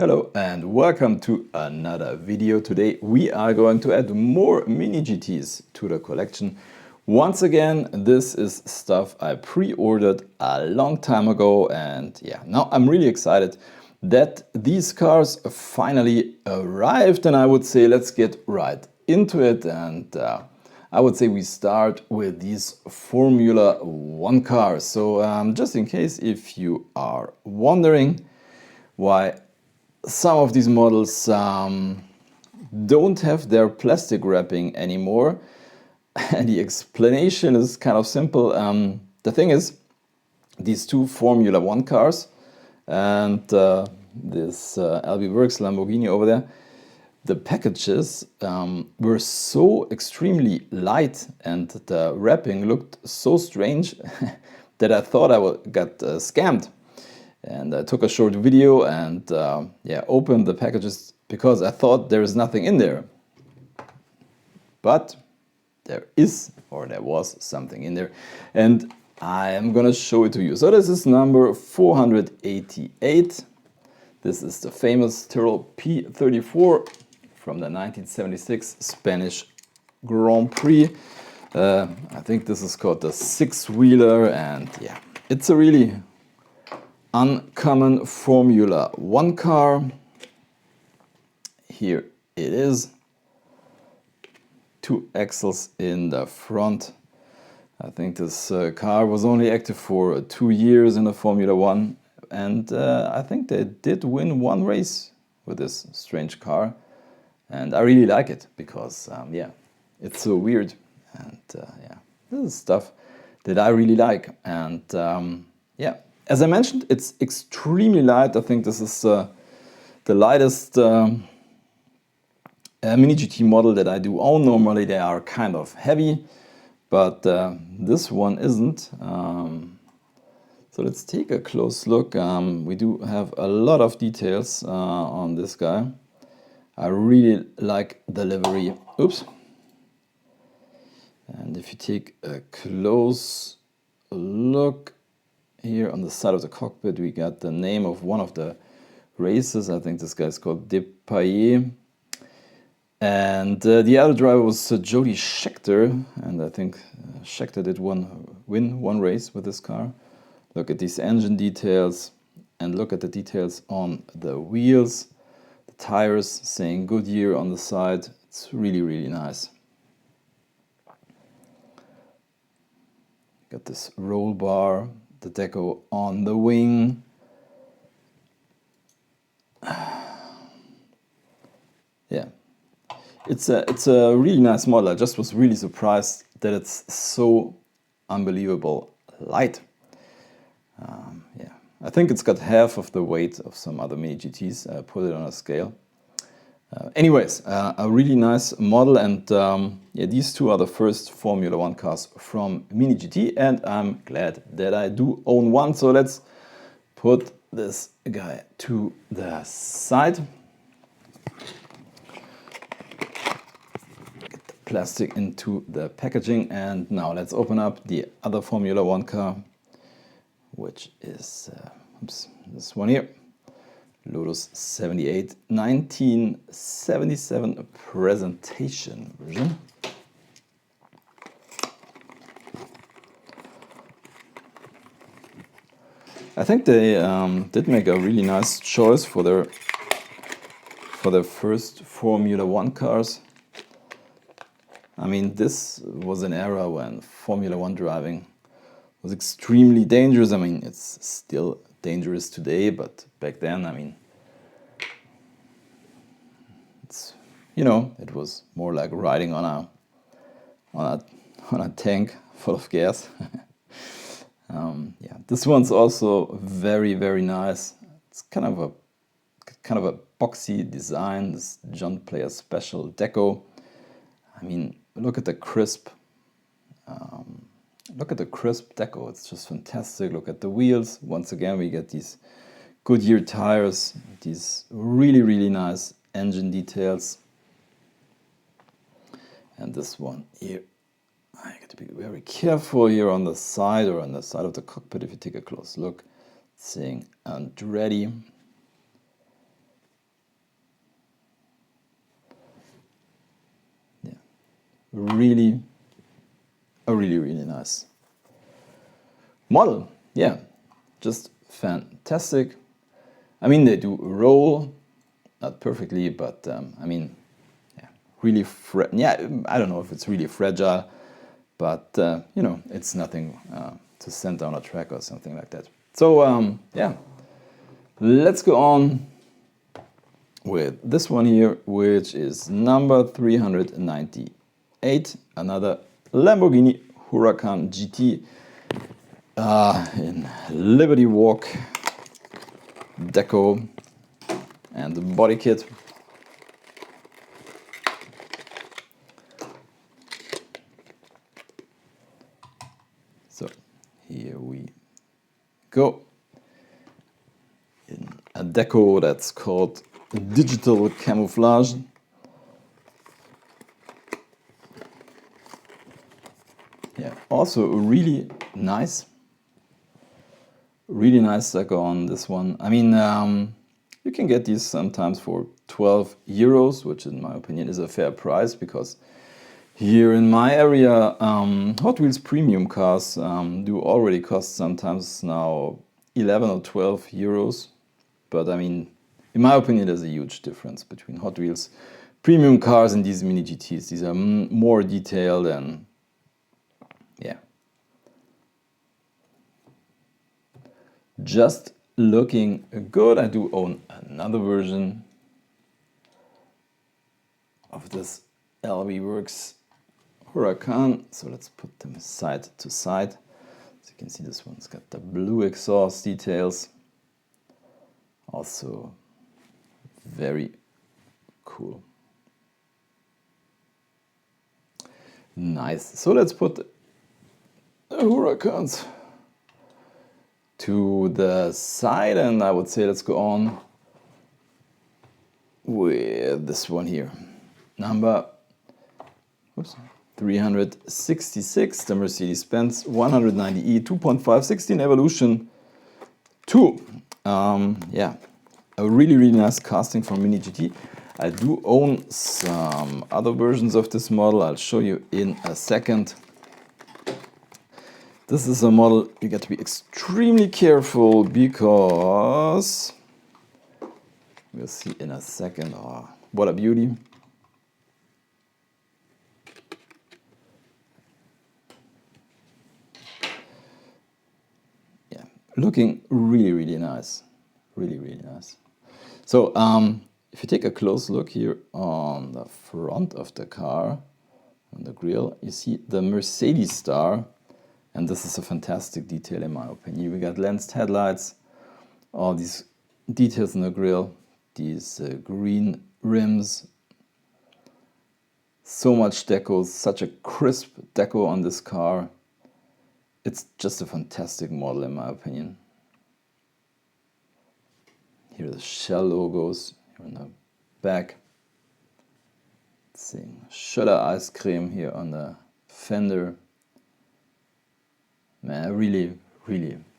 Hello and welcome to another video. Today we are going to add more mini GTs to the collection. Once again, this is stuff I pre-ordered a long time ago, and yeah, now I'm really excited that these cars finally arrived, and I would say let's get right into it. And I would say we start with these Formula 1 cars. So just in case if you are wondering why some of these models don't have their plastic wrapping anymore, and the explanation is kind of simple. The thing is, these two Formula 1 cars and this LB Works Lamborghini over there, the packages were so extremely light and the wrapping looked so strange that I thought I got scammed. And I took a short video and opened the packages because I thought there is nothing in there. But there is, or there was something in there, and I am gonna show it to you. So this is number 488. This is the famous Tyrell P34 from the 1976 Spanish Grand Prix. I think this is called the six-wheeler, and yeah, it's a really uncommon Formula 1 car. Here it is. Two axles in the front. I think this car was only active for 2 years in the Formula 1, and I think they did win one race with this strange car, and I really like it because it's so weird, and this is stuff that I really like. And as I mentioned, it's extremely light. I think this is the lightest mini GT model that I do own. Normally they are kind of heavy, but this one isn't. So let's take a close look. We do have a lot of details on this guy. I really like the livery. Oops. And if you take a close look, here on the side of the cockpit, we got the name of one of the races. I think this guy is called Depayet. And the other driver was Jody Scheckter. And I think Scheckter did win one race with this car. Look at these engine details and look at the details on the wheels. The tires saying Goodyear on the side. It's really, really nice. Got this roll bar. The deco on the wing. Yeah, it's a really nice model. I just was really surprised that it's so unbelievable light. I think it's got half of the weight of some other mini GTs. I put it on a scale. Anyways, a really nice model, and these two are the first Formula 1 cars from Mini GT, and I'm glad that I do own one. So let's put this guy to the side. Get the plastic into the packaging, and now let's open up the other Formula 1 car, which is this one here. Lotus 78 1977 presentation version. I think they did make a really nice choice for their first Formula 1 cars. I mean, this was an era when Formula 1 driving was extremely dangerous. I mean, it's still dangerous today, but back then, I mean, it was more like riding on a tank full of gas. This one's also very, very nice. It's kind of a boxy design. This John Player Special deco. I mean, look at the crisp. Look at the crisp deco. It's just fantastic. Look at the wheels. Once again, we get these Goodyear tires. These really, really nice engine details. And this one here, I got to be very careful here on the side or on the side of the cockpit. If you take a close look, it's saying Andretti. really nice model. Yeah, just fantastic. I mean, they do roll, not perfectly, but I mean, yeah, really, yeah, I don't know if it's really fragile, but you know, it's nothing to send down a track or something like that. So yeah, let's go on with this one here, which is number 398, another Lamborghini Huracán GT in Liberty Walk deco and the body kit. So here we go in a deco that's called Digital Camouflage. Yeah, also really nice deco on this one. I mean, you can get these sometimes for 12 euros, which in my opinion is a fair price, because here in my area, Hot Wheels premium cars do already cost sometimes now 11 or 12 euros. But I mean, in my opinion, there's a huge difference between Hot Wheels premium cars and these mini GTs. These are more detailed and yeah. Just looking good. I do own another version of this LB Works Huracán. So let's put them side to side. So you can see this one's got the blue exhaust details. Also very cool. Nice. So let's put the Huracans to the side, and I would say let's go on with this one here. Number 366, the Mercedes-Benz 190e 2.5 16 Evolution 2. Yeah, a really nice casting from Mini GT. I do own some other versions of this model. I'll show you in a second. This is a model you got to be extremely careful because we'll see in a second. Oh, what a beauty. Yeah, looking really nice. Really nice. So if you take a close look here on the front of the car, on the grille, you see the Mercedes star. And this is a fantastic detail in my opinion. We got lensed headlights, all these details in the grille, these green rims, so much deco, such a crisp deco on this car. It's just a fantastic model in my opinion. Here are the Shell logos here on the back. Let's see, Schöller ice cream here on the fender. Man, I really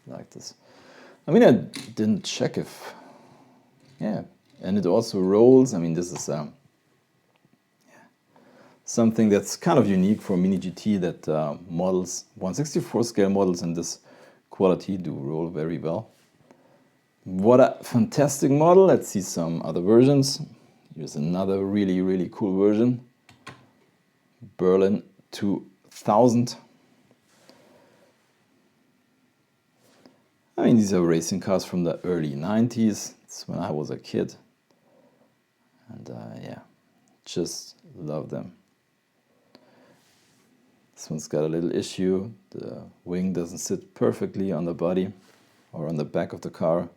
like this. I mean, I didn't check if, yeah, and it also rolls. I mean, this is something that's kind of unique for Mini GT, that models, 1/64 scale models in this quality do roll very well. What a fantastic model. Let's see some other versions. Here's another really cool version. Berlin 2000. I mean, these are racing cars from the early 90s. It's when I was a kid. And yeah, just love them. This one's got a little issue. The wing doesn't sit perfectly on the body or on the back of the car.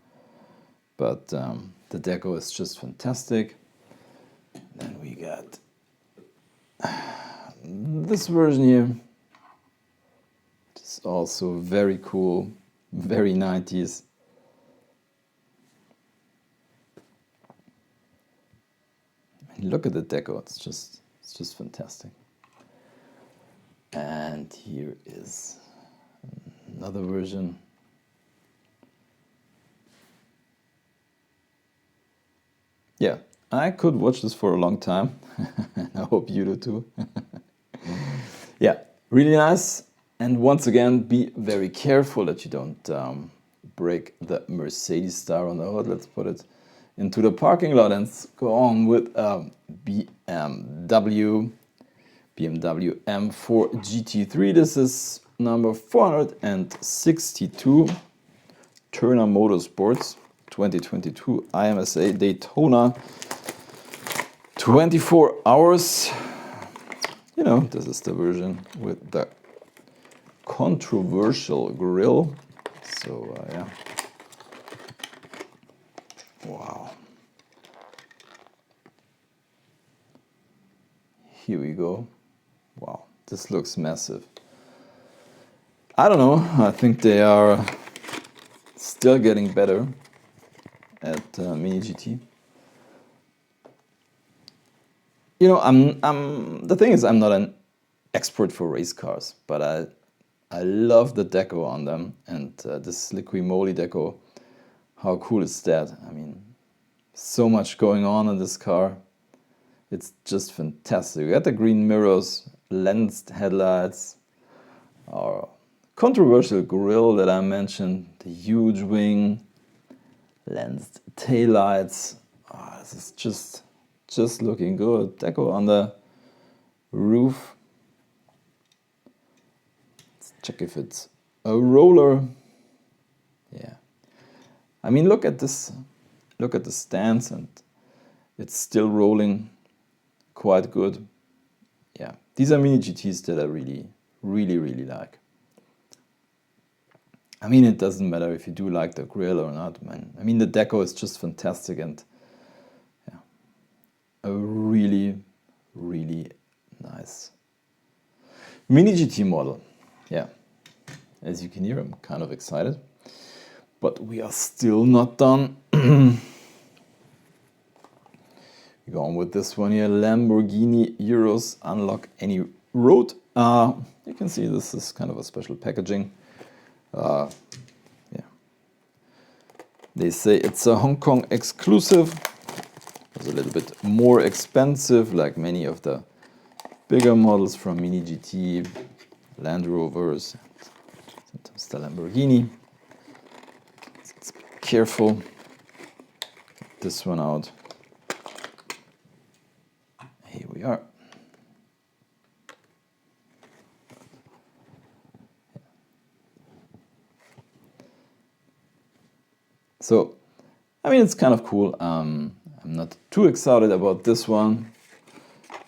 But the deco is just fantastic. Then we got this version here. It's also very cool. Very 90s. Look at the deco, it's just fantastic. And here is another version. Yeah, I could watch this for a long time. I hope you do too. Yeah, really nice. And once again, be very careful that you don't break the Mercedes star on the hood. Let's put it into the parking lot and go on with BMW M4 GT3. This is number 462, Turner Motorsports, 2022 IMSA Daytona, 24 hours. You know, this is the version with the controversial grille. So, yeah. Wow. Here we go. Wow, this looks massive. I don't know, I think they are still getting better at Mini GT. You know, the thing is, I'm not an expert for race cars, but I love the deco on them, and this liqui moly deco. How cool is that? I mean, so much going on in this car. It's just fantastic. You got the green mirrors, lensed headlights, our controversial grille that I mentioned, the huge wing, lensed taillights. Oh, this is just looking good. Deco on the roof. Let's check if it's a roller. Yeah. I mean, look at this. Look at the stance, and it's still rolling quite good. Yeah, these are Mini GTs that I really like. I mean, it doesn't matter if you do like the grille or not, man. I mean, the deco is just fantastic, and yeah, a really nice Mini GT model. Yeah, as you can hear, I'm kind of excited, but we are still not done. We go on with this one here, Lamborghini Urus Unlock Any Road. You can see this is kind of a special packaging. Yeah, they say it's a Hong Kong exclusive. It's a little bit more expensive, like many of the bigger models from Mini GT, Land Rovers, sometimes the Lamborghini. Let's be careful. Get this one out. Here we are. So, I mean, it's kind of cool. I'm not too excited about this one.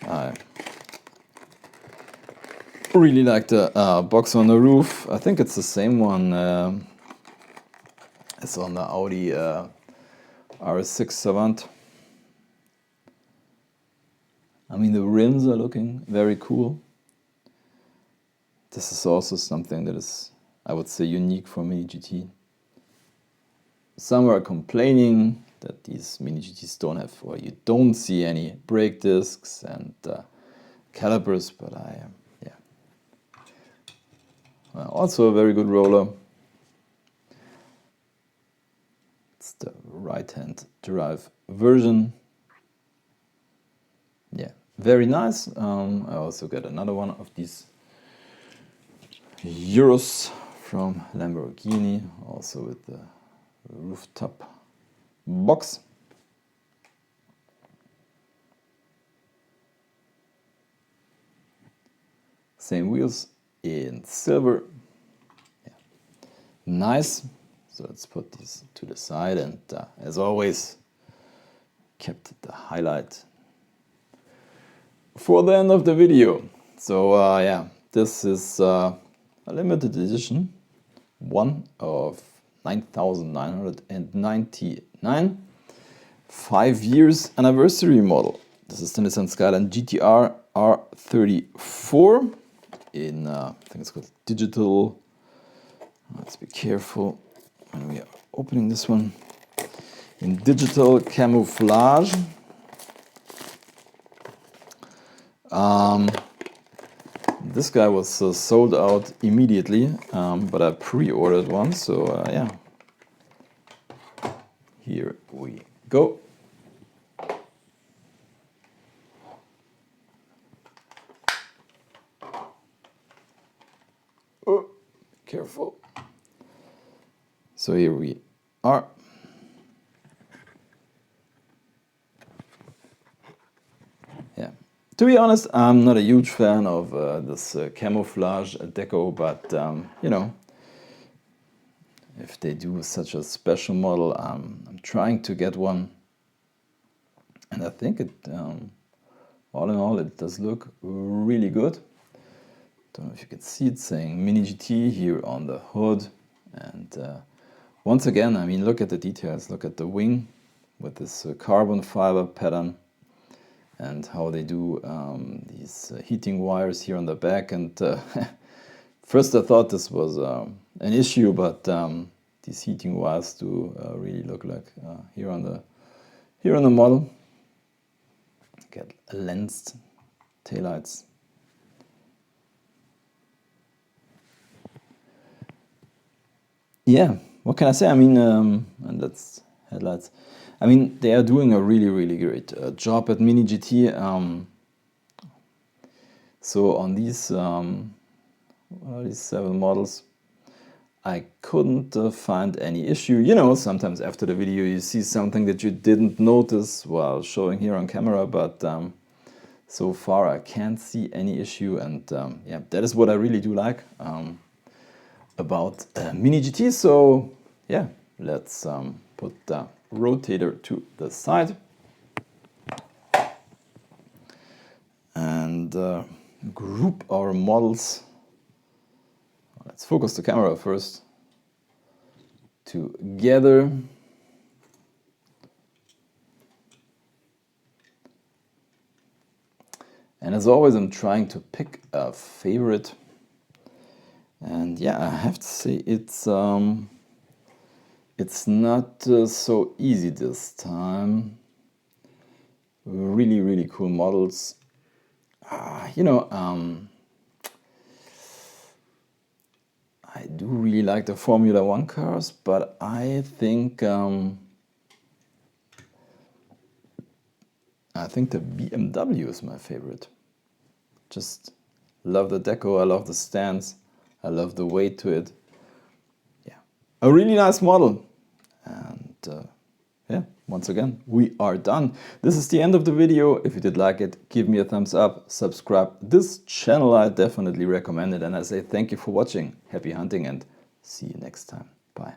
I really like the box on the roof. I think it's the same one as on the Audi RS6 Savant. I mean, the rims are looking very cool. This is also something that is, I would say, unique for Mini GT. Some are complaining that these Mini GTs don't have, or you don't see any brake discs and calipers, but yeah. Also a very good roller. It's the right-hand drive version. Yeah, very nice. I also got another one of these Urus from Lamborghini, also with the rooftop box. Same wheels in silver. Yeah. Nice. So let's put these to the side, and as always, kept the highlight for the end of the video. So yeah, this is a limited edition, one of 9,999, 5 years anniversary model. This is the Nissan Skyline GTR R34 in, I think it's called digital. Let's be careful when we are opening this one. In digital camouflage. This guy was sold out immediately, but I pre-ordered one, so yeah. Here we go. So here we are. Yeah. To be honest, I'm not a huge fan of this camouflage deco, but you know, if they do such a special model, I'm trying to get one, and I think it, all in all, it does look really good. Don't know if you can see it saying Mini GT here on the hood, and once again, I mean, look at the details. Look at the wing with this carbon fiber pattern, and how they do these heating wires here on the back. And first I thought this was an issue, but these heating wires do really look like here on the model. Get lensed taillights. Yeah, what can I say? I mean, and that's headlights. I mean, they are doing a really great job at Mini GT. So on these 7 models, I couldn't find any issue. You know, sometimes after the video you see something that you didn't notice while showing here on camera, but so far I can't see any issue, and yeah, that is what I really do like about Mini GT. So yeah, let's put the rotator to the side and group our models. Let's focus the camera first together. And as always, I'm trying to pick a favorite. And yeah, I have to say it's not so easy this time. Really cool models. You know, I do really like the Formula 1 cars, but I think the BMW is my favorite. Just love the deco, I love the stance, I love the weight to it. Yeah, a really nice model. And yeah, once again, we are done. This is the end of the video. If you did like it, give me a thumbs up, subscribe. This channel I definitely recommend it, and I say thank you for watching. Happy hunting and see you next time. Bye.